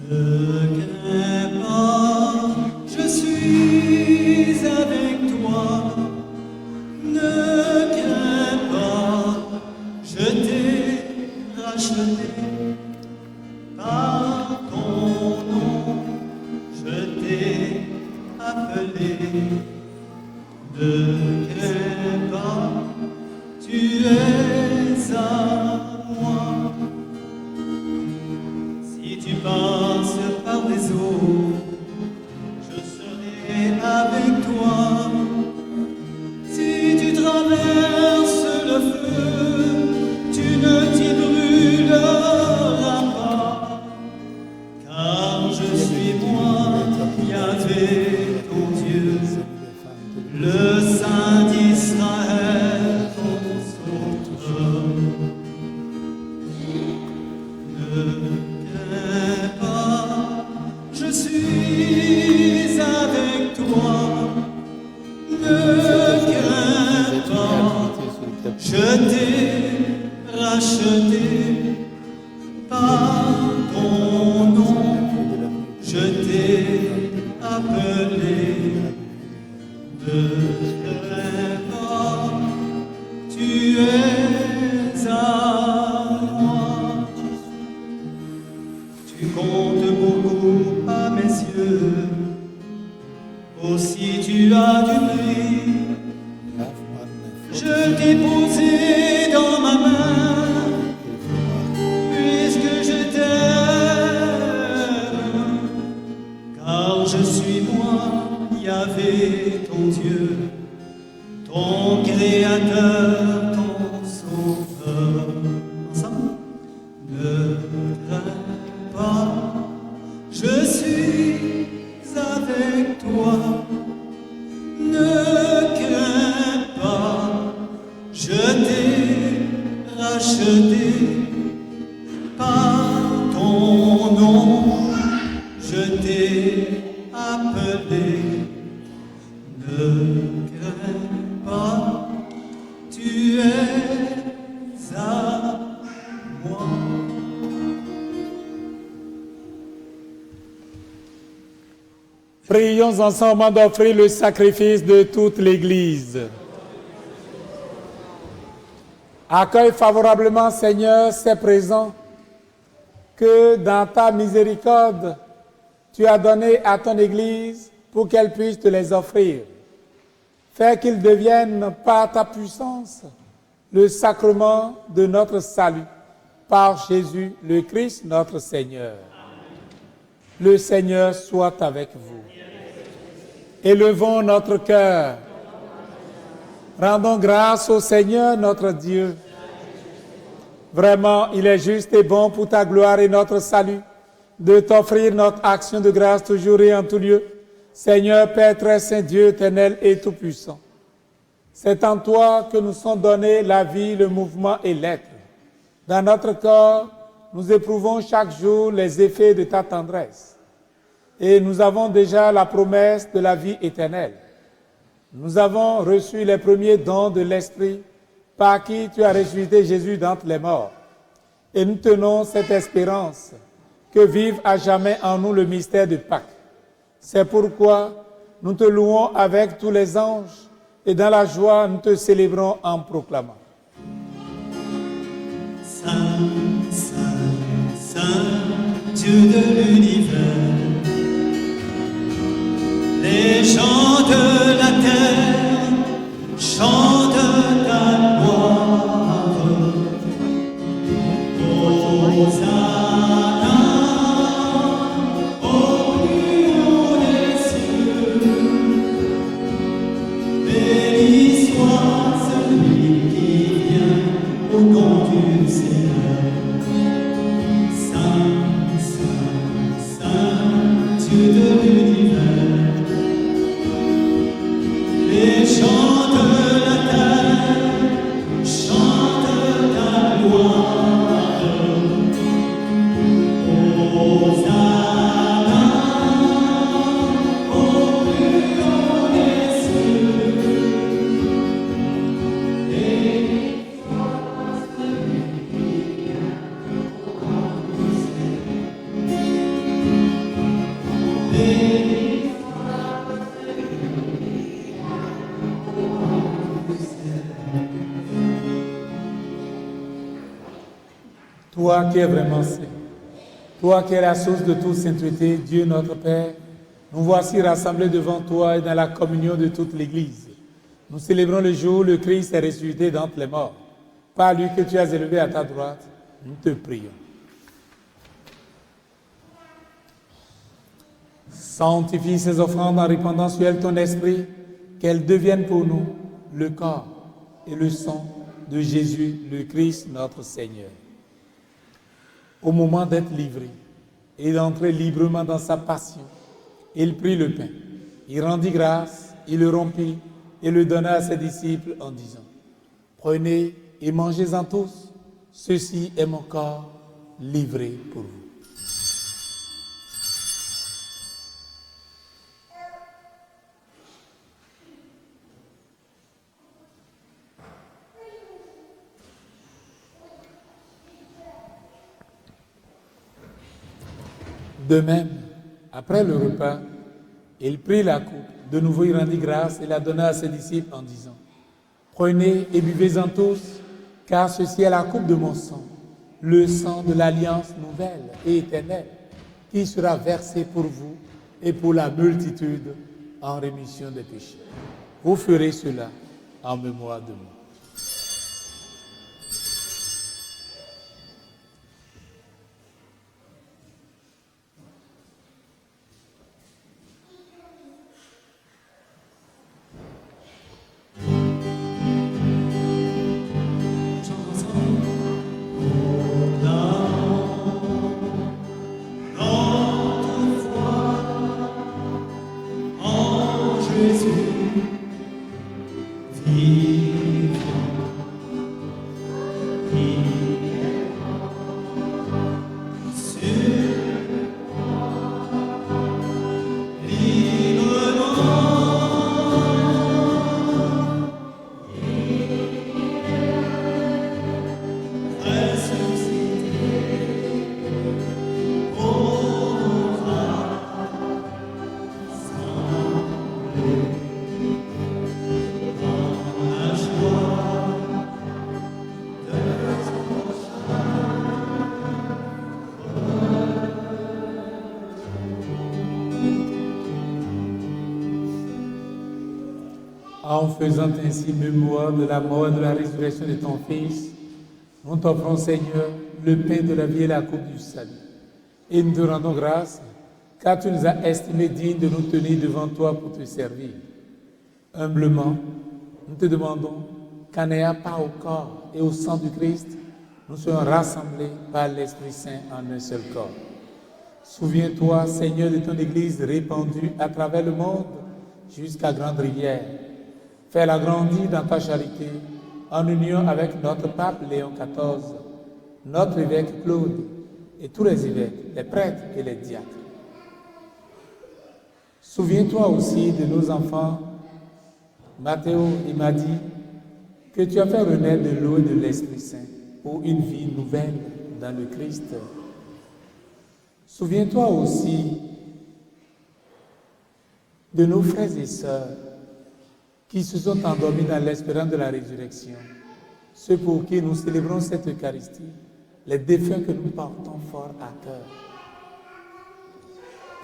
Ne crains pas, je suis avec toi. Ne crains pas, je t'ai racheté. Par ton nom, je t'ai appelé. Ne crains pas, tu es à moi. Si tu passes par les eaux, je serai avec toi. Si tu traverses le feu, tu ne t'y brûleras pas. Car je suis moi, Yahvé, ton Dieu, le Saint d'Israël, ton sauveur. Ne crains pas, je suis avec toi. Ne crains pas, je t'ai racheté par ton nom, je t'ai appelé. Ne crains pas, tu es à moi. Tu comptes beaucoup à mes yeux, aussi tu as du prix. Je t'ai posé dans ma main, puisque je t'aime. Car je suis moi, Yahvé, ton Dieu, ton Créateur, ton Sauveur. Ensemble. Ne crains pas, je suis avec toi. Ne crains pas, je t'ai racheté par ton nom, je t'ai appelé. Ne crains pas, tu es à moi. Prions ensemble d'offrir le sacrifice de toute l'Église. Accueille favorablement, Seigneur, ces présents, que dans ta miséricorde, tu as donné à ton Église pour qu'elle puisse te les offrir. Fais qu'ils deviennent par ta puissance le sacrement de notre salut, par Jésus le Christ notre Seigneur. Le Seigneur soit avec vous. Élevons notre cœur. Rendons grâce au Seigneur notre Dieu. Vraiment, il est juste et bon pour ta gloire et notre salut de t'offrir notre action de grâce toujours et en tout lieu. Seigneur, Père très saint, Dieu éternel et tout-puissant. C'est en toi que nous sont donnés la vie, le mouvement et l'être. Dans notre corps, nous éprouvons chaque jour les effets de ta tendresse. Et nous avons déjà la promesse de la vie éternelle. Nous avons reçu les premiers dons de l'Esprit par qui tu as ressuscité Jésus d'entre les morts. Et nous tenons cette espérance que vive à jamais en nous le mystère de Pâques. C'est pourquoi nous te louons avec tous les anges et dans la joie nous te célébrons en proclamant. Saint, Saint, Saint, Dieu de l'univers, les gens de la terre chantent ta gloire. Hosanna, au plus haut des cieux, béni soit celui qui vient au nom du Seigneur. Saint, Saint, Saint, Dieu de l'univers, les gens de la terre chantent ta gloire. Hosanna, au plus haut des cieux, béni soit celui qui vient au nom du Seigneur. Béni soit celui qui vient au nom du Seigneur. Toi qui es vraiment saint, toi qui es la source de toute sainteté, Dieu notre Père, nous voici rassemblés devant toi et dans la communion de toute l'Église. Nous célébrons le jour où le Christ est ressuscité d'entre les morts. Par lui que tu as élevé à ta droite, nous te prions. Sanctifie ces offrandes en répandant sur elles ton esprit, qu'elles deviennent pour nous le corps et le sang de Jésus, le Christ, notre Seigneur. Au moment d'être livré et d'entrer librement dans sa passion, il prit le pain, il rendit grâce, il le rompit et le donna à ses disciples en disant : Prenez et mangez-en tous, ceci est mon corps livré pour vous. De même, après le repas, il prit la coupe, de nouveau il rendit grâce et la donna à ses disciples en disant : Prenez et buvez-en tous, car ceci est la coupe de mon sang, le sang de l'alliance nouvelle et éternelle, qui sera versé pour vous et pour la multitude en rémission des péchés. Vous ferez cela en mémoire de moi. En faisant ainsi mémoire de la mort et de la résurrection de ton Fils, nous t'offrons, Seigneur, le pain de la vie et la coupe du salut. Et nous te rendons grâce, car tu nous as estimés dignes de nous tenir devant toi pour te servir. Humblement, nous te demandons qu'en ayant part au corps et au sang du Christ, nous soyons rassemblés par l'Esprit Saint en un seul corps. Souviens-toi, Seigneur, de ton Église répandue à travers le monde jusqu'à Grande Rivière. Fais-la grandir dans ta charité, en union avec notre pape Léon XIV, notre évêque Claude et tous les évêques, les prêtres et les diacres. Souviens-toi aussi de nos enfants, Mathéo et Madi, que tu as fait renaître de l'eau et de l'Esprit Saint pour une vie nouvelle dans le Christ. Souviens-toi aussi de nos frères et sœurs qui se sont endormis dans l'espérance de la résurrection, ceux pour qui nous célébrons cette Eucharistie, les défunts que nous portons fort à cœur.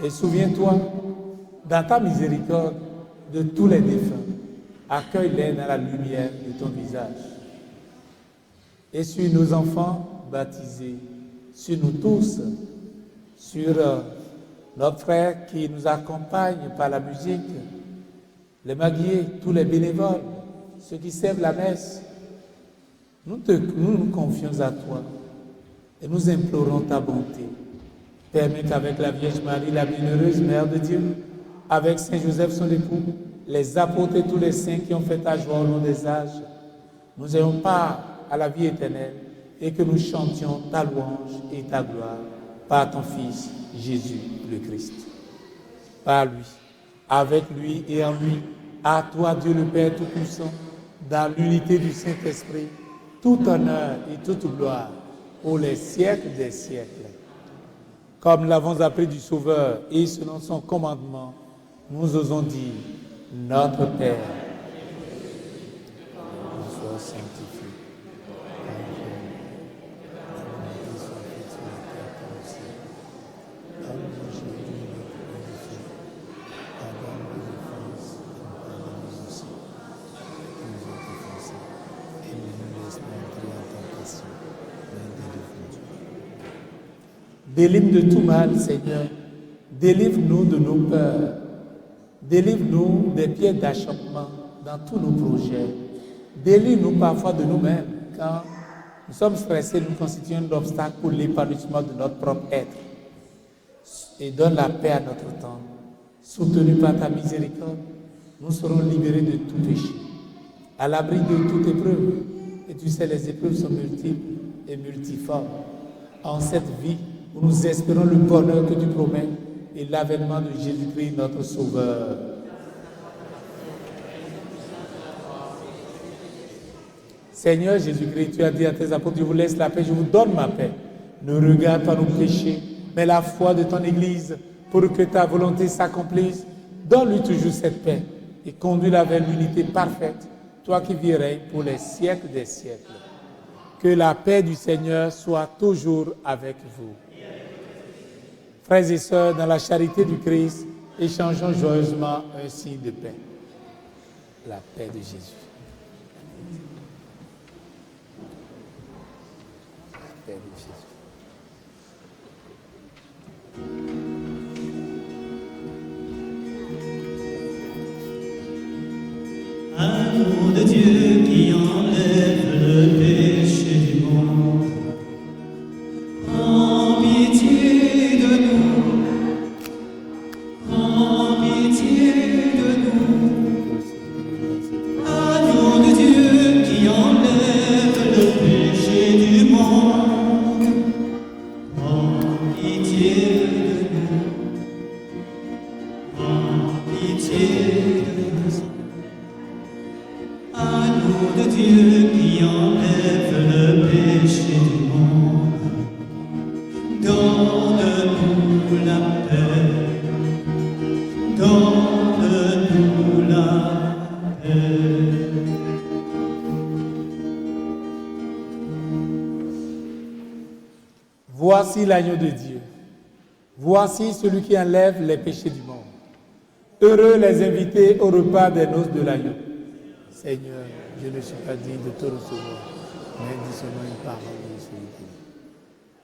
Et souviens-toi, dans ta miséricorde, de tous les défunts, accueille-les dans la lumière de ton visage. Et sur nos enfants baptisés, sur nous tous, sur notre frère qui nous accompagne par la musique, les maguiers, tous les bénévoles, ceux qui servent la messe, nous nous confions à toi et nous implorons ta bonté. Permets qu'avec la Vierge Marie, la bienheureuse Mère de Dieu, avec Saint Joseph son époux, les apôtres et tous les saints qui ont fait ta joie au long des âges, nous ayons part à la vie éternelle et que nous chantions ta louange et ta gloire par ton Fils Jésus le Christ. Par lui, avec lui et en lui, à toi Dieu le Père Tout-Puissant, dans l'unité du Saint-Esprit, tout honneur et toute gloire pour les siècles des siècles. Comme l'avons appris du Sauveur et selon son commandement, nous osons dire, notre Père, sois sanctifié. Délivre de tout mal, Seigneur. Délivre-nous de nos peurs. Délivre-nous des pièges d'achoppement dans tous nos projets. Délivre-nous parfois de nous-mêmes quand nous sommes stressés, nous constituons un obstacle pour l'épanouissement de notre propre être. Et donne la paix à notre temps. Soutenus par ta miséricorde, nous serons libérés de tout péché, à l'abri de toute épreuve. Et tu sais, les épreuves sont multiples et multiformes. En cette vie, où nous espérons le bonheur que tu promets et l'avènement de Jésus-Christ, notre Sauveur. Seigneur Jésus-Christ, tu as dit à tes apôtres, je vous laisse la paix, je vous donne ma paix. Ne regarde pas nos péchés, mais la foi de ton Église, pour que ta volonté s'accomplisse. Donne-lui toujours cette paix et conduis-la vers l'unité parfaite, toi qui vis et règnes pour les siècles des siècles. Que la paix du Seigneur soit toujours avec vous. Frères et sœurs, dans la charité du Christ, échangeons joyeusement un signe de paix. La paix de Jésus. La paix de Jésus. Amour de Dieu qui enlève le péché du monde, prends pitié de nous, prends pitié de nous. Amour de Dieu qui enlève le péché du monde, prends pitié de nous, prends pitié de nous. Amour de Dieu qui enlève le péché du monde, donne-nous la paix, donne-nous la paix. Voici l'agneau de Dieu. Voici celui qui enlève les péchés du monde. Heureux les invités au repas des noces de l'agneau. Seigneur, je ne suis pas digne de te recevoir, mais dis seulement une parole de celui qui dit.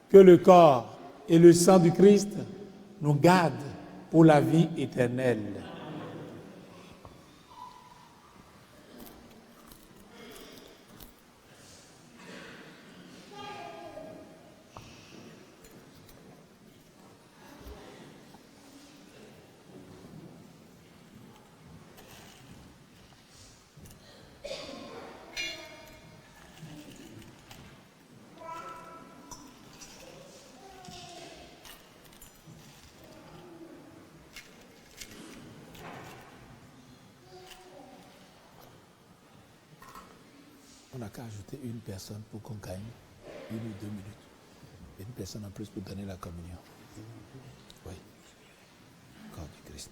Que le corps et le sang du Christ nous gardent pour la vie éternelle. On n'a qu'à ajouter une personne pour qu'on gagne 1 ou 2 minutes. Une personne en plus pour donner la communion. Oui. Corps du Christ.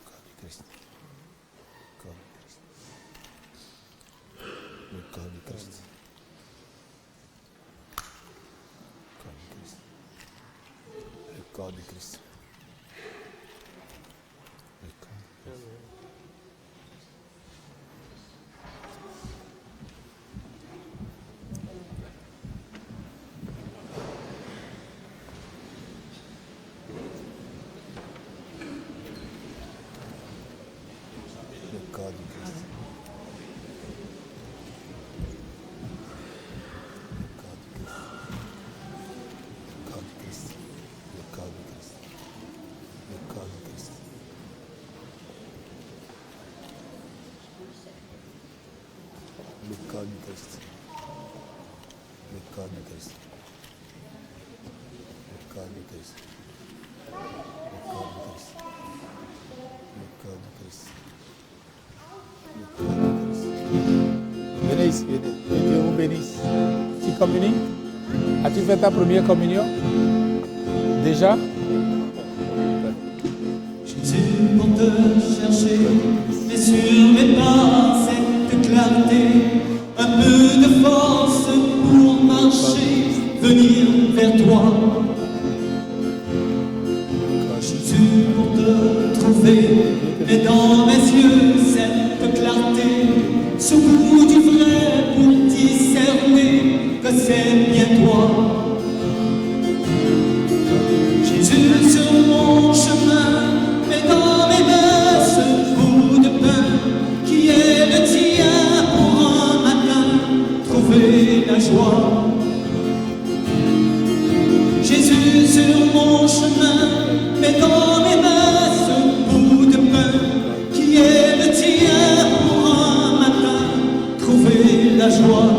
Corps du Christ. Corps du Christ. Le corps du Christ. Corps du Christ. Le corps du Christ. Le corps du Christ. Le corps du Christ. Le corps du Christ. Le corps du Christ. Le corps du Christ. Le corps du Christ. Le corps du Christ. Venez ici, venez. Que Dieu vous bénisse. Tu communies? As-tu fait ta première communion? Déjà? Jésus, pour te chercher, et sur mes pas, cette clarté, un peu de force pour marcher, venir vers toi. Jésus, pour te trouver, et dans mes yeux, cette clarté, ce goût du vrai pour discerner que c'est bien toi. Jésus, sur mon chemin, et dans mes mains ce bout de pain qui est le tien pour un matin trouver la joie. Jésus, sur mon chemin, mais dans mes mains ce bout de pain qui est le tien pour un matin trouver la joie.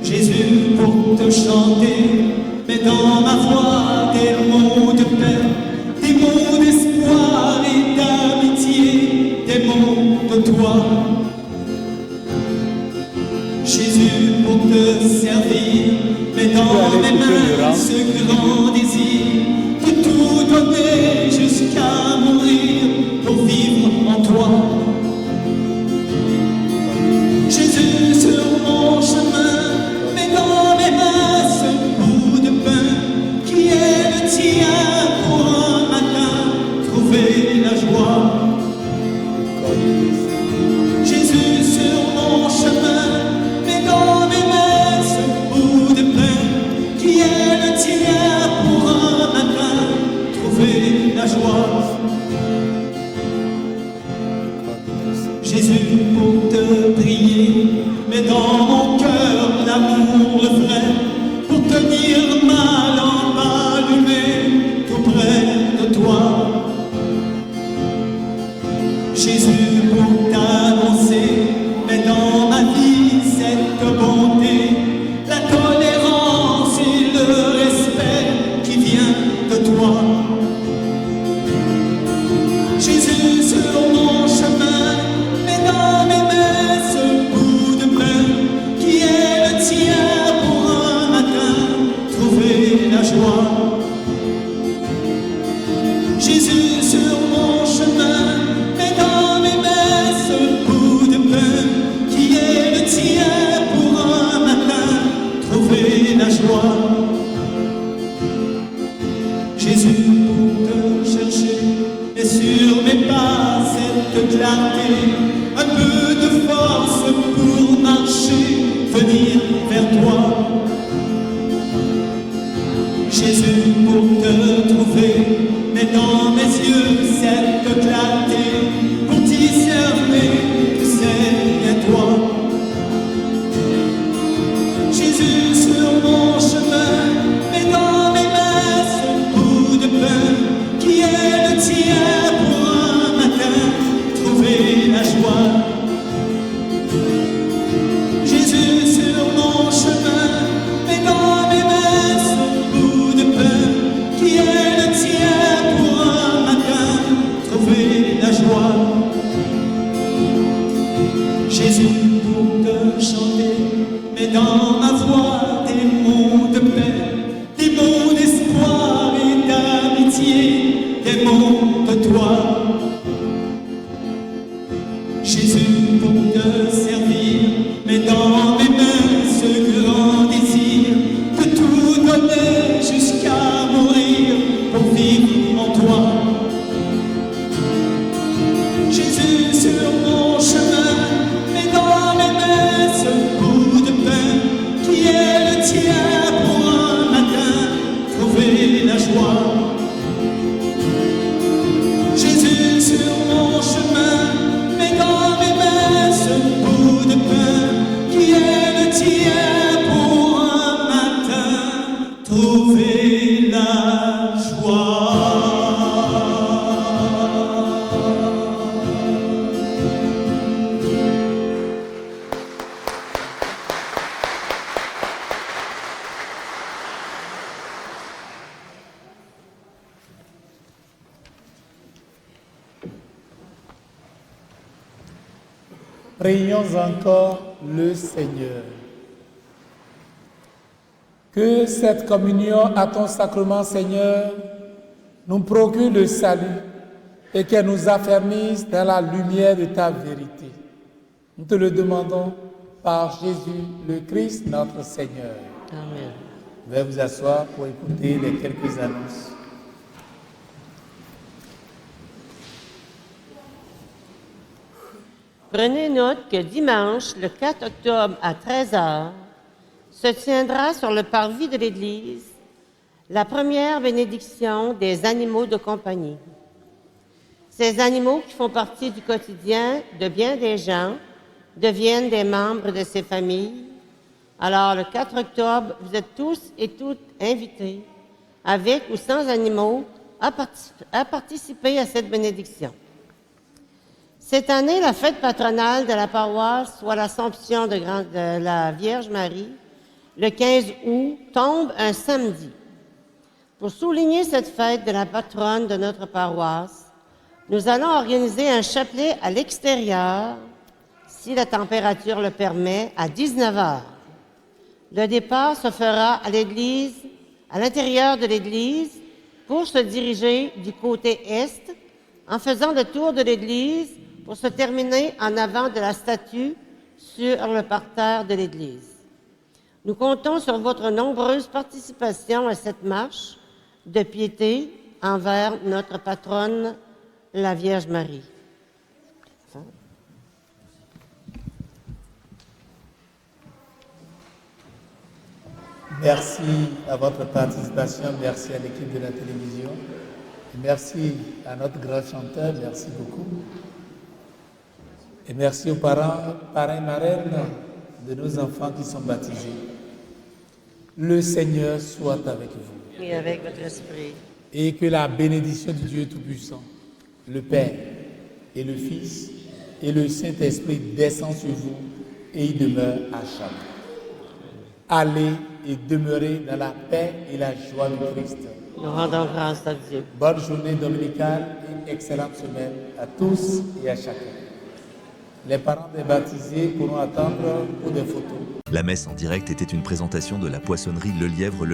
Jésus, pour te chanter, mets dans ma voix des mots de paix, des mots d'espoir et d'amitié, des mots de toi. Jésus, pour te servir, mets dans mes mains ce grand désir de tout donner jusqu'à mourir pour vivre en toi. Jésus, sur mon chemin, mets dans mes mains ce bout de pain qui est le tien pour un matin trouver la joie. Jésus, sur mon chemin, mets dans mes mains ce bout de pain qui est le tien pour un matin donner un peu de force pour marcher, venir vers toi. Jésus, pour te trouver, mais dans mes yeux, c'est de clarté, pour discerner que c'est bien toi. Jésus, sur mon chemin, mets dans mes mains ce bout de pain qui est le tien pour un matin, trouver la joie. Jésus, sur mon chemin, mets dans mes mains ce bout de pain qui est le tien pour un matin, trouver la joie. Jésus, pour te chanter, mets dans ma voix des mots de paix, des mots d'espoir et d'amitié, des mots de toi. Jésus, pour te servir, mets dans mes mains ce grand désir de tout donner jusqu'à mourir pour vivre en toi. Jésus, sur mon chemin, mets dans mes mains ce bout de pain qui est le tien pour un matin, trouver la joie. Jésus, sur mon chemin, mets dans mes mains ce bout de pain qui est le tien pour un matin, trouver la joie. Prions encore le Seigneur. Que cette communion à ton sacrement, Seigneur, nous procure le salut et qu'elle nous affermisse dans la lumière de ta vérité. Nous te le demandons par Jésus le Christ, notre Seigneur. Amen. Veuillez vous asseoir pour écouter les quelques annonces. Prenez note que dimanche, le 4 octobre à 13h, se tiendra sur le parvis de l'Église la première bénédiction des animaux de compagnie. Ces animaux qui font partie du quotidien de bien des gens deviennent des membres de ces familles. Alors, le 4 octobre, vous êtes tous et toutes invités, avec ou sans animaux, à participer à cette bénédiction. Cette année, la fête patronale de la paroisse, soit l'Assomption de la Vierge Marie, le 15 août, tombe un samedi. Pour souligner cette fête de la patronne de notre paroisse, nous allons organiser un chapelet à l'extérieur, si la température le permet, à 19h. Le départ se fera à l'église, à l'intérieur de l'église, pour se diriger du côté est, en faisant le tour de l'église, pour se terminer en avant de la statue sur le parterre de l'église. Nous comptons sur votre nombreuse participation à cette marche de piété envers notre patronne, la Vierge Marie. Merci à votre participation, merci à l'équipe de la télévision, et merci à notre grand chanteur, merci beaucoup. Et merci aux parents et marraines de nos enfants qui sont baptisés. Le Seigneur soit avec vous. Et avec votre esprit. Et que la bénédiction du Dieu Tout-Puissant, le Père et le Fils et le Saint-Esprit descendent sur vous et y demeurent à jamais. Allez et demeurez dans la paix et la joie du Christ. Nous rendons grâce à Dieu. Bonne journée dominicale et excellente semaine à tous et à chacun. Les parents des baptisés pourront attendre pour des photos. La messe en direct était une présentation de la poissonnerie Le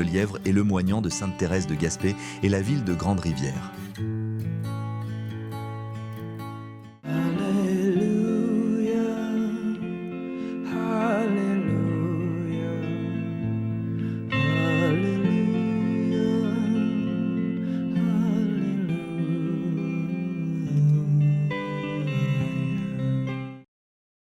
Lièvre et le Moignant de Sainte-Thérèse de Gaspé et la ville de Grande-Rivière.